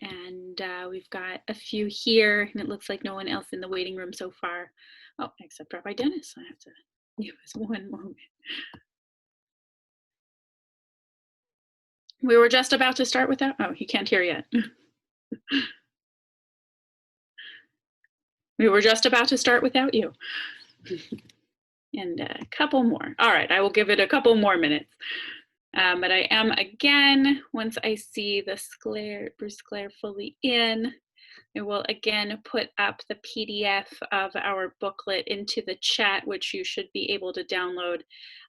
And we've got a few here, and it looks like no one else in the waiting room so far. Oh, except Rabbi Dennis. I have to give us one moment. We were just about to start with that. Oh, he can't hear yet. We were just about to start without you. And a couple more. All right, I will give it a couple more minutes. But I am again, once I see the Bruce Clare fully in, I will again put up the PDF of our booklet into the chat, which you should be able to download.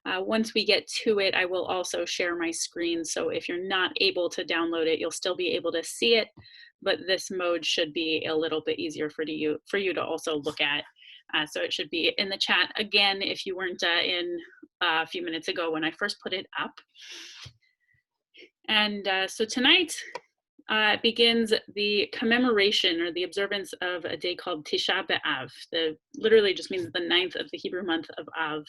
Once we get to it, I will also share my screen. So if you're not able to download it, you'll still be able to see it, but this mode should be a little bit easier for you to also look at. So it should be in the chat again if you weren't in a few minutes ago when I first put it up. And so tonight begins the commemoration or the observance of a day called Tisha B'Av. Literally just means the 9th of the Hebrew month of Av.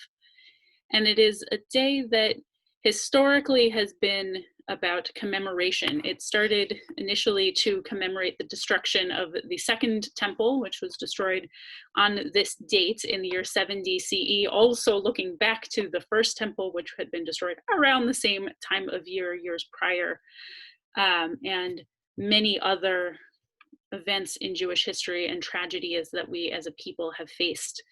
And it is a day that historically has been about commemoration. It started initially to commemorate the destruction of the Second Temple, which was destroyed on this date in the year 70 CE, also looking back to the First Temple, which had been destroyed around the same time of years prior, and many other events in Jewish history and tragedies that we as a people have faced.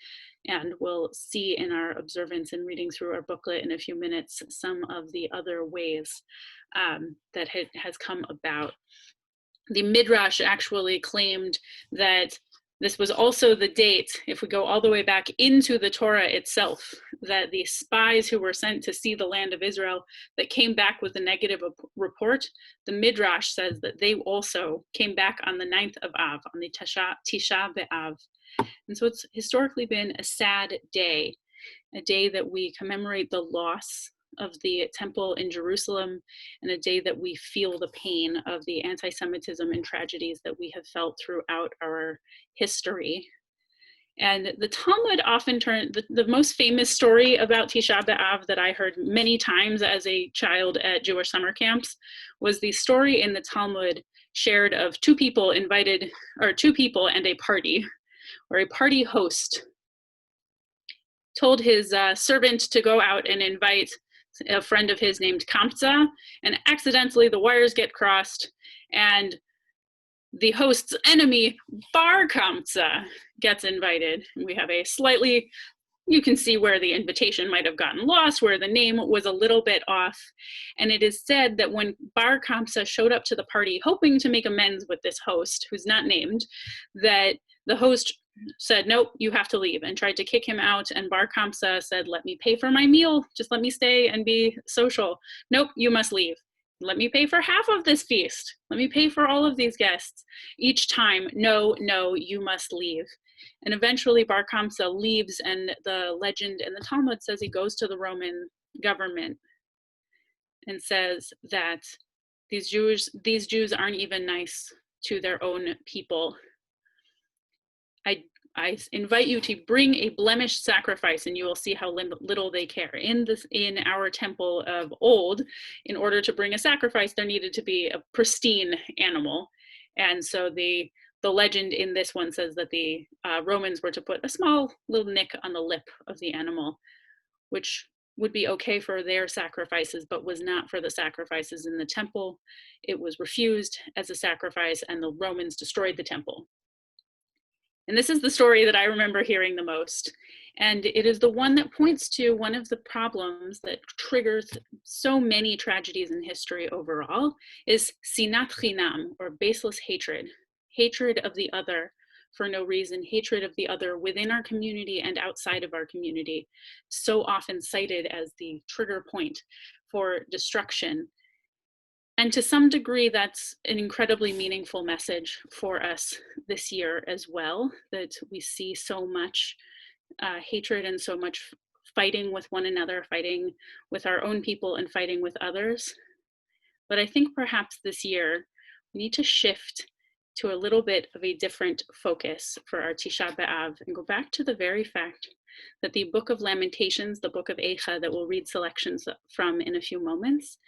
And we'll see in our observance and reading through our booklet in a few minutes some of the other ways that has come about. The Midrash actually claimed that this was also the date, if we go all the way back into the Torah itself, that the spies who were sent to see the land of Israel that came back with a negative report, the Midrash says that they also came back on the 9th of Av, on the Tisha B'Av. And so it's historically been a sad day, a day that we commemorate the loss of the temple in Jerusalem, and a day that we feel the pain of the anti-Semitism and tragedies that we have felt throughout our history. And the Talmud often the most famous story about Tisha B'Av that I heard many times as a child at Jewish summer camps was the story in the Talmud shared of two people and a party, or a party host told his servant to go out and invite a friend of his named Kamsa, and accidentally the wires get crossed, and the host's enemy, Bar Kamsa, gets invited. And we have a slightly, you can see where the invitation might have gotten lost, where the name was a little bit off. And it is said that when Bar Kamsa showed up to the party, hoping to make amends with this host, who's not named, that the host said, nope, you have to leave, and tried to kick him out. And Bar Kamsa said, let me pay for my meal. Just let me stay and be social. Nope, you must leave. Let me pay for half of this feast. Let me pay for all of these guests. Each time, no, you must leave. And eventually Bar Kamsa leaves, and the legend in the Talmud says he goes to the Roman government and says that these Jews aren't even nice to their own people. I invite you to bring a blemished sacrifice, and you will see how little they care. In our temple of old, in order to bring a sacrifice, there needed to be a pristine animal. And so the legend in this one says that the Romans were to put a small little nick on the lip of the animal, which would be okay for their sacrifices, but was not for the sacrifices in the temple. It was refused as a sacrifice, and the Romans destroyed the temple. And this is the story that I remember hearing the most. And it is the one that points to one of the problems that triggers so many tragedies in history overall, is sinat chinam, or baseless hatred of the other for no reason, hatred of the other within our community and outside of our community, so often cited as the trigger point for destruction. And to some degree, that's an incredibly meaningful message for us this year as well, that we see so much hatred and so much fighting with one another, fighting with our own people and fighting with others. But I think perhaps this year, we need to shift to a little bit of a different focus for our Tisha B'Av and go back to the very fact that the book of Lamentations, the book of Eicha that we'll read selections from in a few moments,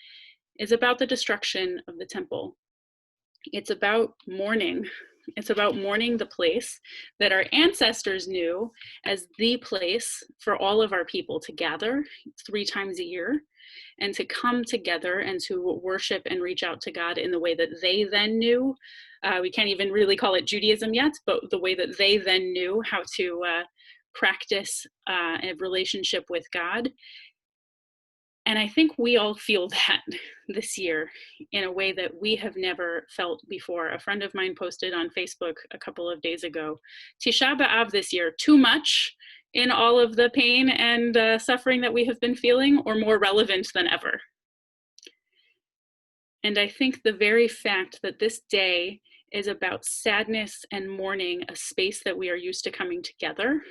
is about the destruction of the temple. It's about mourning. It's about mourning the place that our ancestors knew as the place for all of our people to gather 3 times a year and to come together and to worship and reach out to God in the way that they then knew. We can't even really call it Judaism yet, but the way that they then knew how to practice a relationship with God. And I think we all feel that this year in a way that we have never felt before. A friend of mine posted on Facebook a couple of days ago, Tisha B'Av this year, too much in all of the pain and suffering that we have been feeling, or more relevant than ever. And I think the very fact that this day is about sadness and mourning, a space that we are used to coming together,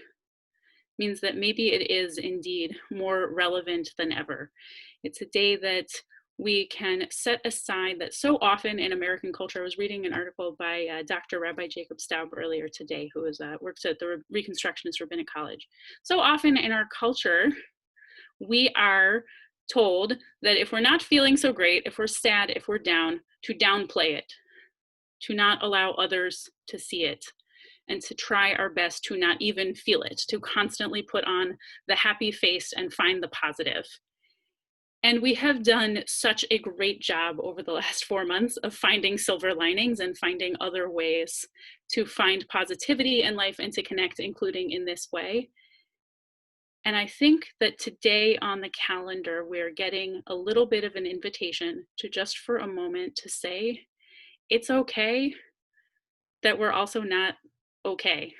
means that maybe it is indeed more relevant than ever. It's a day that we can set aside, that so often in American culture. I was reading an article by Dr. Rabbi Jacob Staub earlier today, who works at the Reconstructionist Rabbinic College. So often in our culture, we are told that if we're not feeling so great, if we're sad, if we're down, to downplay it, to not allow others to see it, and to try our best to not even feel it, to constantly put on the happy face and find the positive. And we have done such a great job over the last 4 months of finding silver linings and finding other ways to find positivity in life and to connect, including in this way. And I think that today on the calendar, we're getting a little bit of an invitation to just for a moment to say, it's okay that we're also not okay,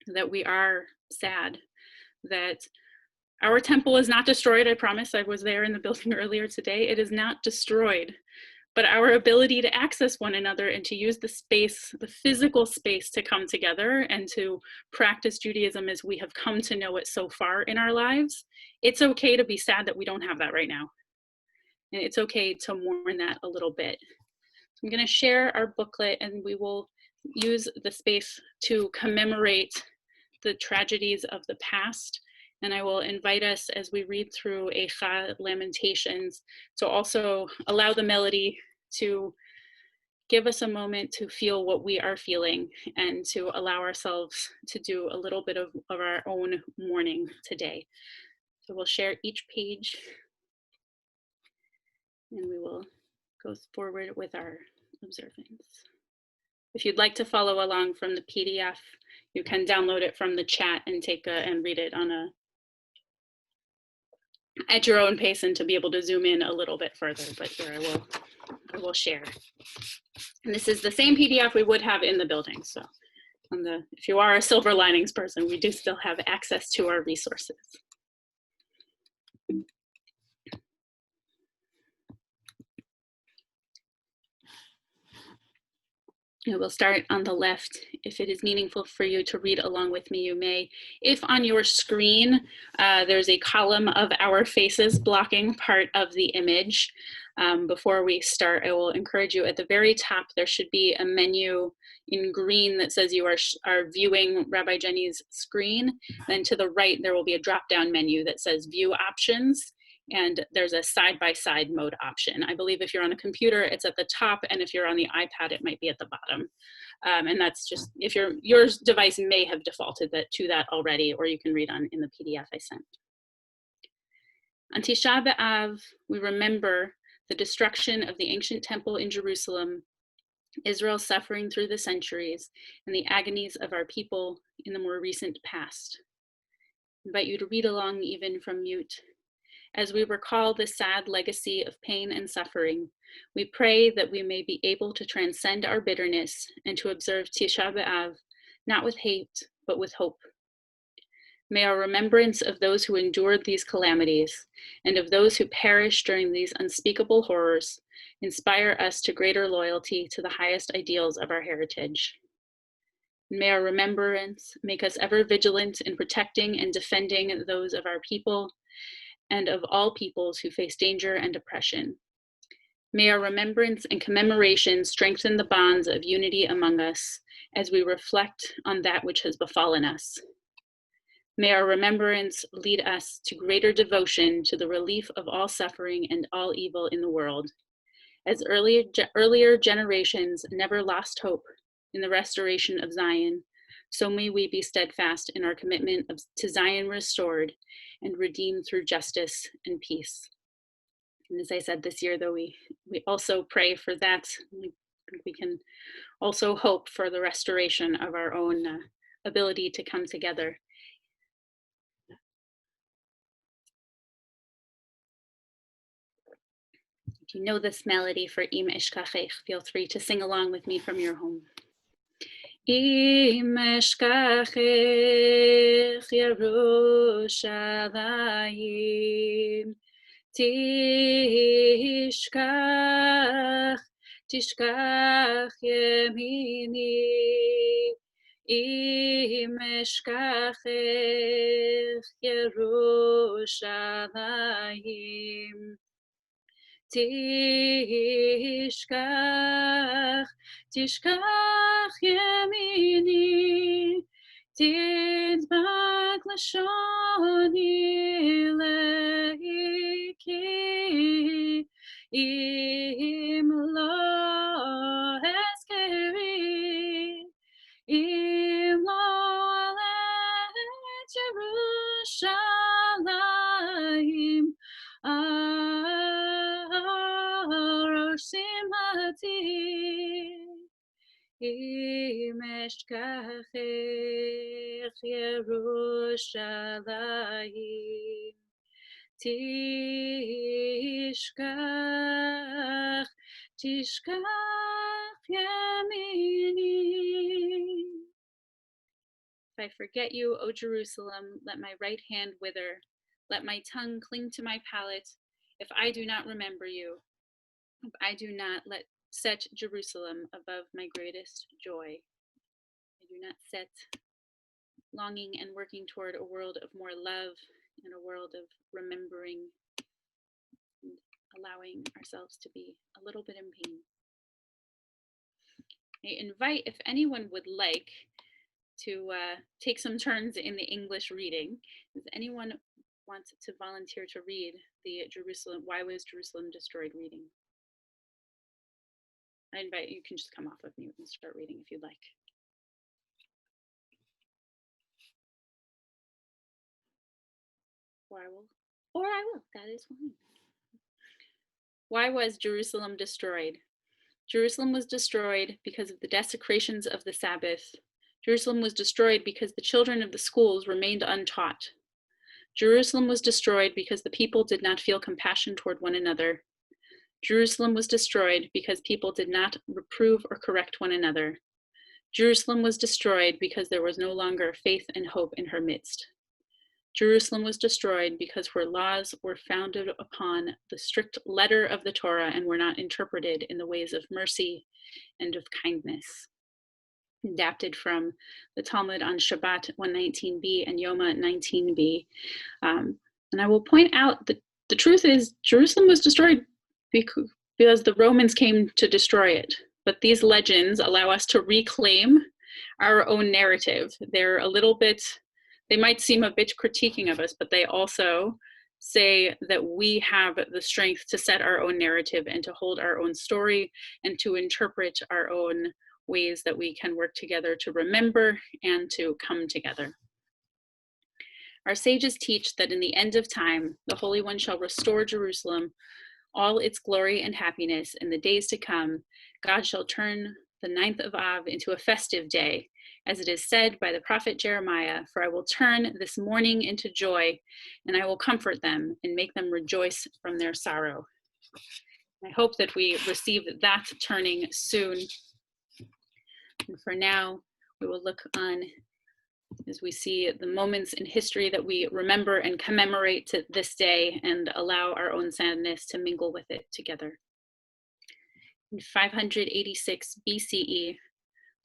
that we are sad, that our temple is not destroyed. I promise. I was there in the building earlier today. It is not destroyed, but our ability to access one another and to use the space, the physical space, to come together and to practice Judaism as we have come to know it so far in our lives, it's okay to be sad that we don't have that right now. And it's okay to mourn that a little bit. So I'm going to share our booklet, and we will use the space to commemorate the tragedies of the past. And I will invite us, as we read through Lamentations, to also allow the melody to give us a moment to feel what we are feeling and to allow ourselves to do a little bit of our own mourning today. So we'll share each page, and we will go forward with our observance. If you'd like to follow along from the PDF, you can download it from the chat and and read it at your own pace, and to be able to zoom in a little bit further. But here I will share. And this is the same PDF we would have in the building. So if you are a Silver Linings person, we do still have access to our resources. We'll start on the left. If it is meaningful for you to read along with me, you may. If on your screen, there's a column of our faces blocking part of the image, before we start, I will encourage you, at the very top, there should be a menu in green that says you are viewing Rabbi Jenny's screen. Then to the right, there will be a drop-down menu that says View Options. And there's a side-by-side mode option. I believe if you're on a computer, it's at the top, and if you're on the iPad, it might be at the bottom. And that's just, if your device may have defaulted to that already, or you can read in the PDF I sent. On Tisha B'Av, we remember the destruction of the ancient temple in Jerusalem, Israel's suffering through the centuries, and the agonies of our people in the more recent past. I invite you to read along even from mute. As we recall the sad legacy of pain and suffering, we pray that we may be able to transcend our bitterness and to observe Tisha B'Av, not with hate, but with hope. May our remembrance of those who endured these calamities and of those who perished during these unspeakable horrors inspire us to greater loyalty to the highest ideals of our heritage. May our remembrance make us ever vigilant in protecting and defending those of our people and of all peoples who face danger and oppression. May our remembrance and commemoration strengthen the bonds of unity among us as we reflect on that which has befallen us. May our remembrance lead us to greater devotion to the relief of all suffering and all evil in the world. As earlier generations never lost hope in the restoration of Zion, so may we be steadfast in our commitment to Zion restored and redeemed through justice and peace. And as I said this year, though, we also pray for that. We can also hope for the restoration of our own ability to come together. If you know this melody for Im Eshkachech, feel free to sing along with me from your home. Im Eshkachech Yerushalayim Tishkach yemini Im Eshkachech Yerushalayim Tishkach yemini Tidbak lashoni leiki Im lo eskeri Im lo alet Yerushalayim Simati Im eshkachech Yerushalayim Tishkach yemini. If I forget you, O Jerusalem, let my right hand wither. Let my tongue cling to my palate. If I do not remember you, if I do not set Jerusalem above my greatest joy. I do not set longing and working toward a world of more love and a world of remembering and allowing ourselves to be a little bit in pain. I invite, if anyone would like, to take some turns in the English reading. Does anyone want to volunteer to read the Why Was Jerusalem Destroyed reading? I invite you can just come off of mute and start reading if you'd like. Or I will. That is fine. Why was Jerusalem destroyed? Jerusalem was destroyed because of the desecrations of the Sabbath. Jerusalem was destroyed because the children of the schools remained untaught. Jerusalem was destroyed because the people did not feel compassion toward one another. Jerusalem was destroyed because people did not reprove or correct one another. Jerusalem was destroyed because there was no longer faith and hope in her midst. Jerusalem was destroyed because her laws were founded upon the strict letter of the Torah and were not interpreted in the ways of mercy and of kindness. Adapted from the Talmud on Shabbat 119b and Yoma 19b. And I will point out that the truth is Jerusalem was destroyed because the Romans came to destroy it. But these legends allow us to reclaim our own narrative. They're a little bit, they might seem a bit critiquing of us, but they also say that we have the strength to set our own narrative and to hold our own story and to interpret our own ways that we can work together to remember and to come together. Our sages teach that in the end of time, the Holy One shall restore Jerusalem, all its glory and happiness. In the days to come, God shall turn the 9th of Av into a festive day, as it is said by the prophet Jeremiah, for I will turn this mourning into joy, and I will comfort them and make them rejoice from their sorrow. I hope that we receive that turning soon. And for now, we will look on as we see the moments in history that we remember and commemorate to this day and allow our own sadness to mingle with it together. In 586 BCE,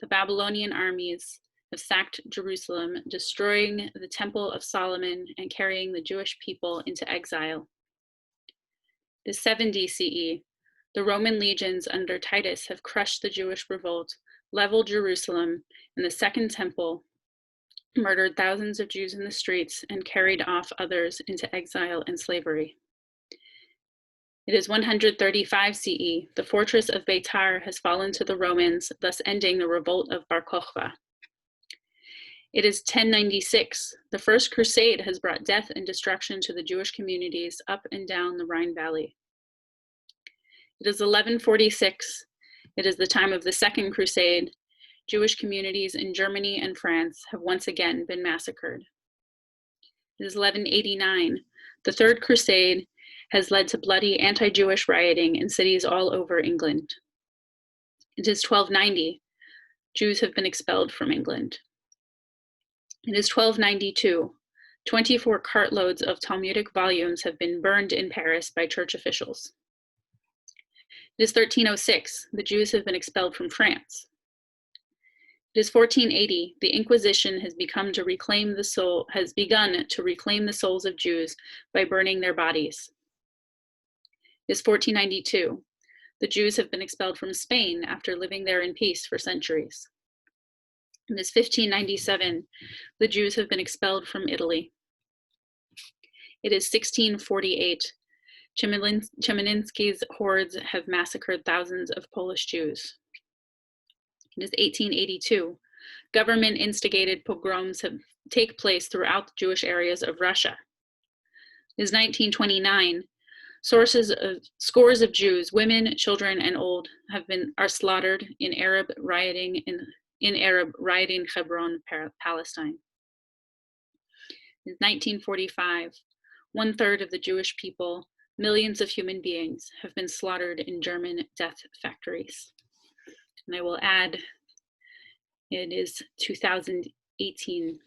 the Babylonian armies have sacked Jerusalem, destroying the Temple of Solomon and carrying the Jewish people into exile. In 70 CE, the Roman legions under Titus have crushed the Jewish revolt, leveled Jerusalem and the Second Temple, murdered thousands of Jews in the streets, and carried off others into exile and slavery. It is 135 CE. The fortress of Beitar has fallen to the Romans, thus ending the revolt of Bar Kokhba. It is 1096. The First Crusade has brought death and destruction to the Jewish communities up and down the Rhine Valley. It is 1146. It is the time of the Second Crusade. Jewish communities in Germany and France have once again been massacred. It is 1189. The Third Crusade has led to bloody anti-Jewish rioting in cities all over England. It is 1290. Jews have been expelled from England. It is 1292. 24 cartloads of Talmudic volumes have been burned in Paris by church officials. It is 1306. The Jews have been expelled from France. It is 1480. The Inquisition has begun to reclaim the souls of Jews by burning their bodies. It is 1492. The Jews have been expelled from Spain after living there in peace for centuries. It is 1597. The Jews have been expelled from Italy. It is 1648. Chemerinsky's hordes have massacred thousands of Polish Jews. It is 1882. Government-instigated pogroms take place throughout the Jewish areas of Russia. It is 1929. Scores of Jews, women, children, and old, are slaughtered in Arab rioting Hebron, Palestine. In 1945, 1/3 of the Jewish people, millions of human beings, have been slaughtered in German death factories. And I will add, it is 2018,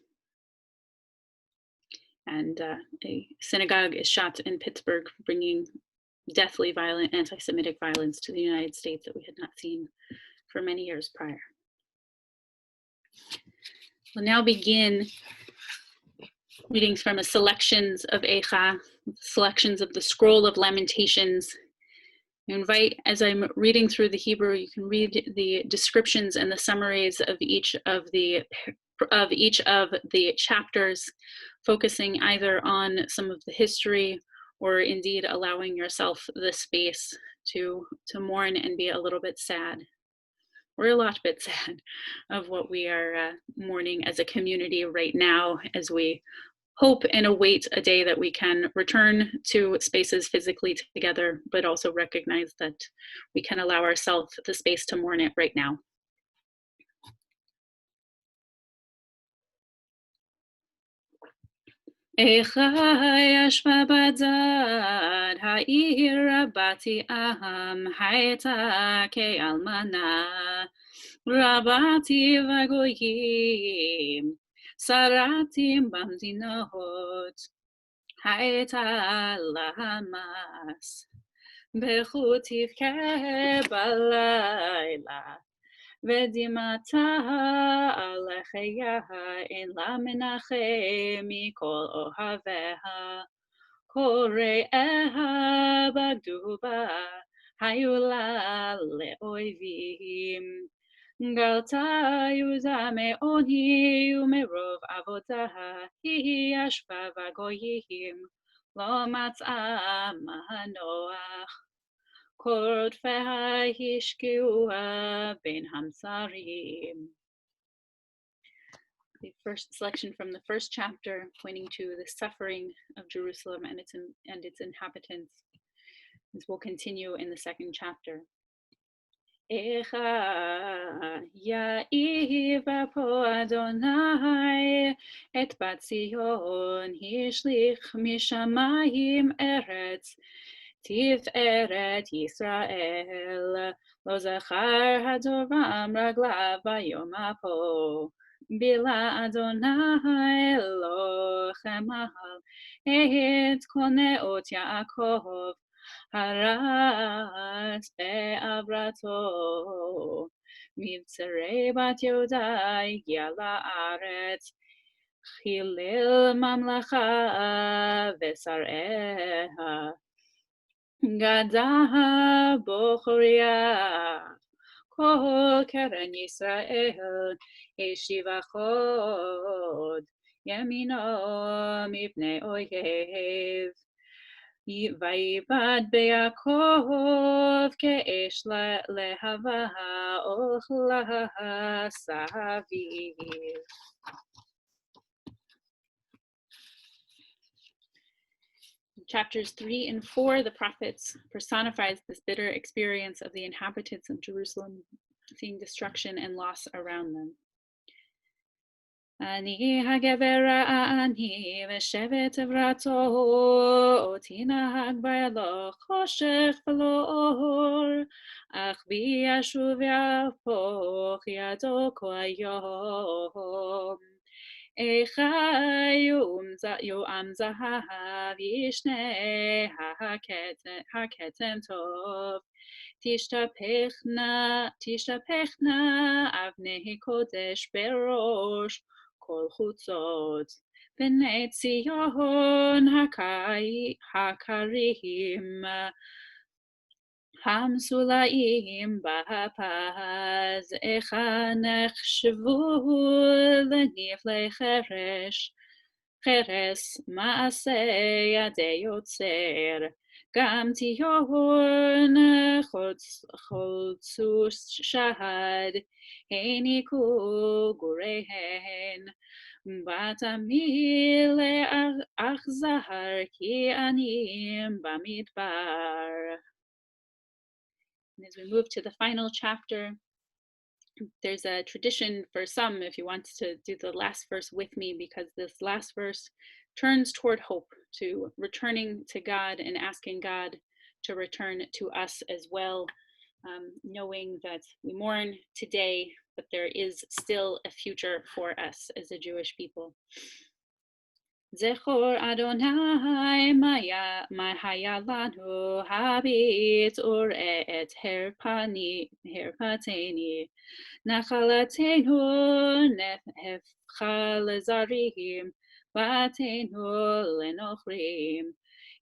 and a synagogue is shot in Pittsburgh, bringing deathly violent anti-Semitic violence to the United States that we had not seen for many years prior. We'll now begin readings from selections of Eicha, selections of the Scroll of Lamentations. I invite, as I'm reading through the Hebrew, you can read the descriptions and the summaries of each of the chapters, focusing either on some of the history or indeed allowing yourself the space to mourn and be a little bit sad. We're a lot bit sad of what we are mourning as a community right now, as we hope and await a day that we can return to spaces physically together, but also recognize that we can allow ourselves the space to mourn it right now. Eicha yashva badzad ha'ir rabati aham hayta ke'almana rabati vagoyim saratim bamdinot hayta lahamas bechutiv kebalayla ודמעתה עליכיה אין לה מנחם מכל אוהביה, קוראיה בגדו בה, היו לה לאויבים. גלתה יהודה מעוני ומרוב עבודה, היא ישבה בגויים, לא מצאה מנוח. The first selection from the first chapter, pointing to the suffering of Jerusalem and its inhabitants. This will continue in the second chapter. Echa ya'iva po Adonai et bat Zion hishlich mishamayim eretz Tiferet Yisrael, lo zachar hadoram raglav bayom apo. Bila Adonai Elochem ahal et kol neot Yaakov, haras be'avrato. Mivtzarei bat Yehuda higia la'aretz, chilil mamlacha v'sareha. Gadaha Bochoria, Kol Keren Yisrael, Yeshiva Chod, Yemino Mipnei Oyev, ויבעט ביעקב כאש להבה אוכלה סביב. In chapters 3 and 4, the prophets personifies this bitter experience of the inhabitants of Jerusalem, seeing destruction and loss around them. אני הגבר אני ושבט עברתו, אותי נהג בלא חושך ולא אור, אך בי ישוב יהפוך ידו כל היום. איכה יום זהב ישנה הכתם טוב, תשתפכנה אבני קודש בראש כל חוצות, בני ציון הקרים המסולאים בפז, איכה נחשבו לנפלי חרס מעשה ידי יוצר, גם ציון חולצו שד, העניקו גוריהן, בתמיד לאכזר כי עניים במדבר. And as we move to the final chapter, there's a tradition for some, if you want to do the last verse with me, because this last verse turns toward hope, to returning to God and asking God to return to us as well, knowing that we mourn today, but there is still a future for us as a Jewish people. זכור אדוני מה היה לנו, הביט וראה את הרפתני, נחלתנו נהפכה לזרים, בתינו לנוכרים,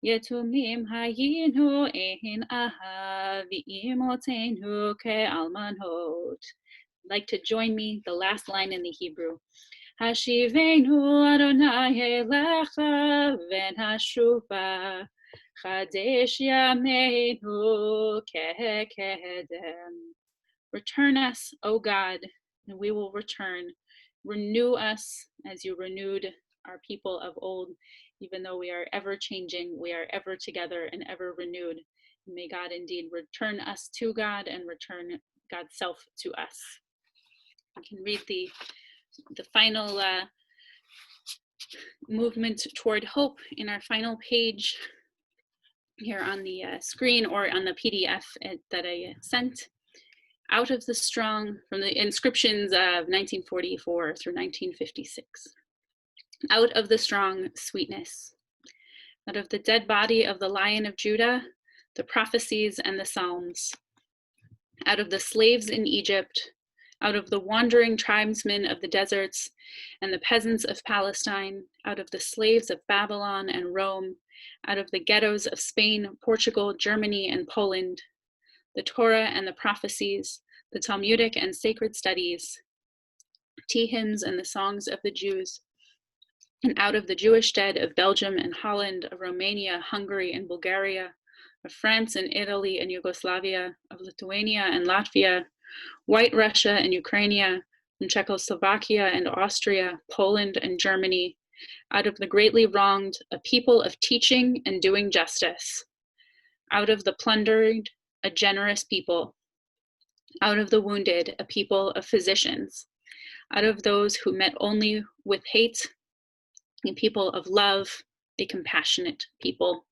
יתומים היינו אין אהב, ואימותינו כאלמנות. Like to join me, the last line in the Hebrew. השיבנו אדוני אליך ונשובה, חדש ימינו כקדם. Return us, O God, and we will return. Renew us as you renewed our people of old. Even though we are ever changing, we are ever together and ever renewed. May God indeed return us to God and return God's self to us. We can read the final movement toward hope in our final page here on the screen or on the PDF that I sent. Out of the strong, from the inscriptions of 1944 through 1956. Out of the strong sweetness. Out of the dead body of the Lion of Judah, the prophecies and the Psalms. Out of the slaves in Egypt, out of the wandering tribesmen of the deserts and the peasants of Palestine, out of the slaves of Babylon and Rome, out of the ghettos of Spain, Portugal, Germany, and Poland, the Torah and the prophecies, the Talmudic and sacred studies, tea hymns and the songs of the Jews, and out of the Jewish dead of Belgium and Holland, of Romania, Hungary, and Bulgaria, of France and Italy and Yugoslavia, of Lithuania and Latvia, White Russia and Ukraine, from Czechoslovakia and Austria, Poland and Germany, out of the greatly wronged, a people of teaching and doing justice, out of the plundered, a generous people, out of the wounded, a people of physicians, out of those who met only with hate, a people of love, a compassionate people.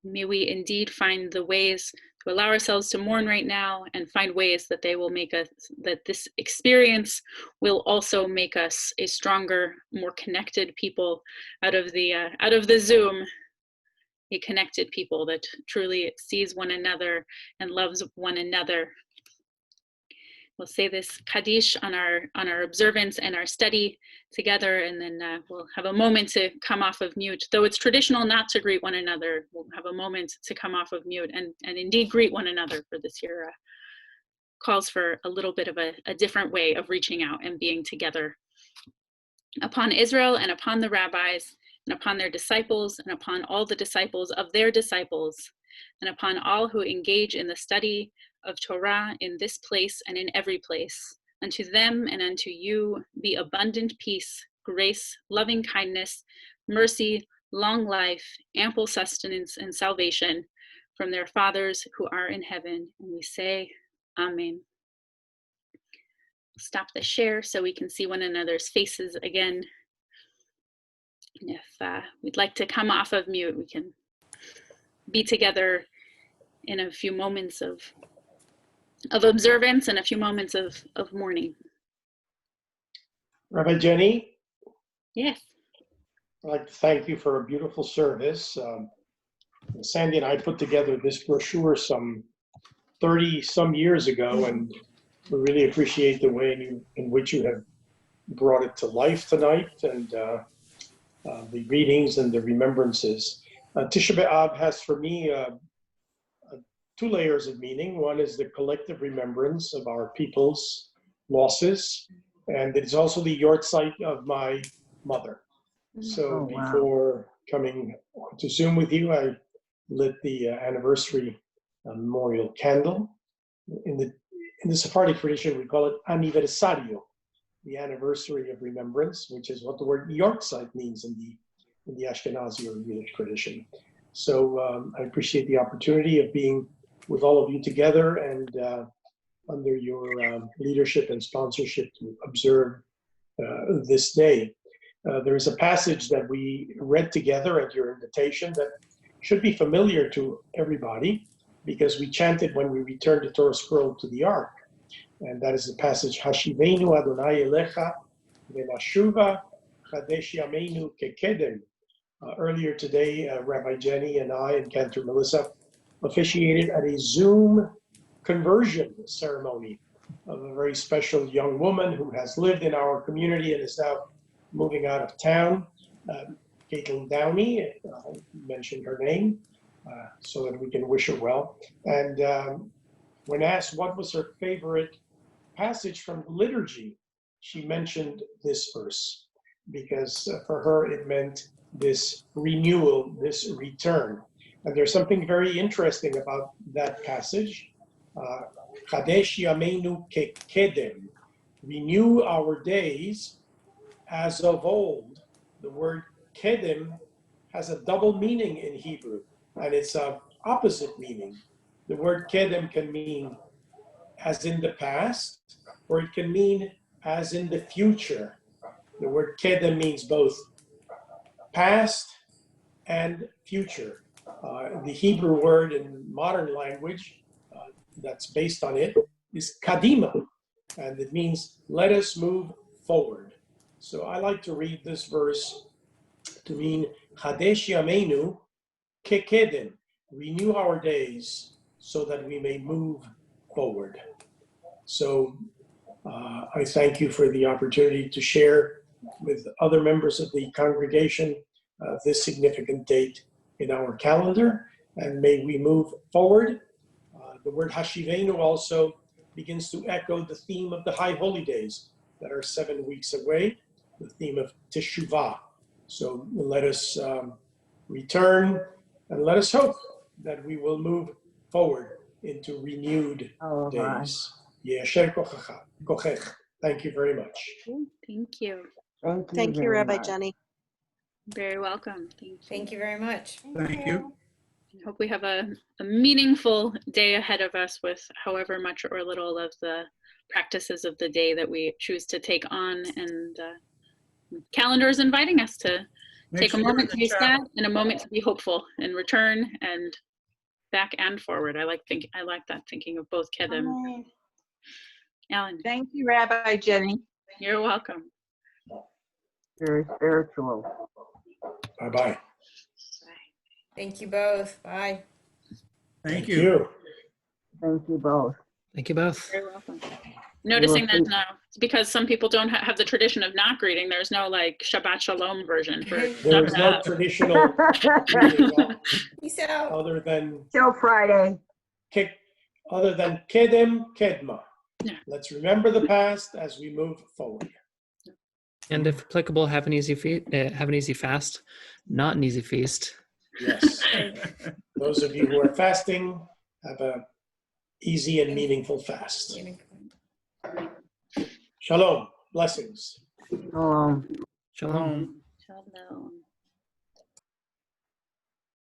May we indeed find the ways to allow ourselves to mourn right now and find ways that they will make us, that this experience will also make us a stronger, more connected people out of the Zoom, a connected people that truly sees one another and loves one another. We'll say this Kaddish on our observance and our study together, and then we'll have a moment to come off of mute. Though it's traditional not to greet one another, we'll have a moment to come off of mute and indeed greet one another, for this year calls for a little bit of a different way of reaching out and being together. Upon Israel and upon the rabbis and upon their disciples, and upon all the disciples of their disciples, and upon all who engage in the study of Torah in this place and in every place. Unto them and unto you be abundant peace, grace, loving kindness, mercy, long life, ample sustenance and salvation from their fathers who are in heaven. And we say, Amen. Stop the share so we can see one another's faces again. And if we'd like to come off of mute, we can be together in a few moments of observance and a few moments of mourning. Rabbi Jenny? Yes. I'd like to thank you for a beautiful service. Sandy and I put together this brochure some 30-some years ago, and we really appreciate the way in which you have brought it to life tonight, and the readings and the remembrances. Tisha B'Av has for me two layers of meaning. One is the collective remembrance of our people's losses, and it's also the yortzeit of my mother. So before coming to Zoom with you, I lit the anniversary memorial candle. In the Sephardic tradition, we call it aniversario, the anniversary of remembrance, which is what the word yortzeit means in the Ashkenazi or Yiddish tradition. So I appreciate the opportunity of being with all of you together and under your leadership and sponsorship to observe this day. There is a passage that we read together at your invitation that should be familiar to everybody because we chanted when we returned the Torah scroll to the Ark. And that is the passage, Hashivenu Adonai Elecha V'nashuva Chadesh Yameinu Kekedem. Earlier today, Rabbi Jenny and I and Cantor Melissa officiated at a Zoom conversion ceremony of a very special young woman who has lived in our community and is now moving out of town. Caitlin Downey, mentioned her name so that we can wish her well. And when asked what was her favorite passage from the liturgy, she mentioned this verse because for her it meant this renewal, this return. And there's something very interesting about that passage. Chadesh Yameinu Kekedem, renew our days as of old. The word kedem has a double meaning in Hebrew, and it's an opposite meaning. The word kedem can mean as in the past, or it can mean as in the future. The word kedem means both past and future. The Hebrew word in modern language that's based on it is kadima, and it means let us move forward. So I like to read this verse to mean Chadesh Yameinu Kekedem, renew our days so that we may move forward. So I thank you for the opportunity to share with other members of the congregation this significant date in our calendar, and may we move forward. The word Hashivenu also begins to echo the theme of the High Holy Days that are 7 weeks away, the theme of Teshuvah. So let us return and let us hope that we will move forward into renewed days. Yesher kochech. Thank you very much. Thank you. Thank you, Rabbi Jenny. Very welcome. Thank you very much. Thank you. I hope we have a meaningful day ahead of us with however much or little of the practices of the day that we choose to take on. And calendar is inviting us to take a moment to be sad and a moment to be hopeful and return and back and forward. I like that thinking of both kedem. Alan. Thank you, Rabbi Jenny. You're welcome. Very spiritual. Bye-bye. Thank you both. Bye. Thank you. Thank you both. Thank you both. You're welcome. Noticing that now, it's because some people don't have the tradition of not greeting. There's no like Shabbat Shalom version for There is no traditional greeting Peace out. other than Till Friday. kedem kedma. Yeah. Let's remember the past as we move forward. And if applicable, have an easy fast, not an easy feast. Yes. Those of you who are fasting, have a easy and meaningful fast. Shalom. Blessings. Shalom. Shalom.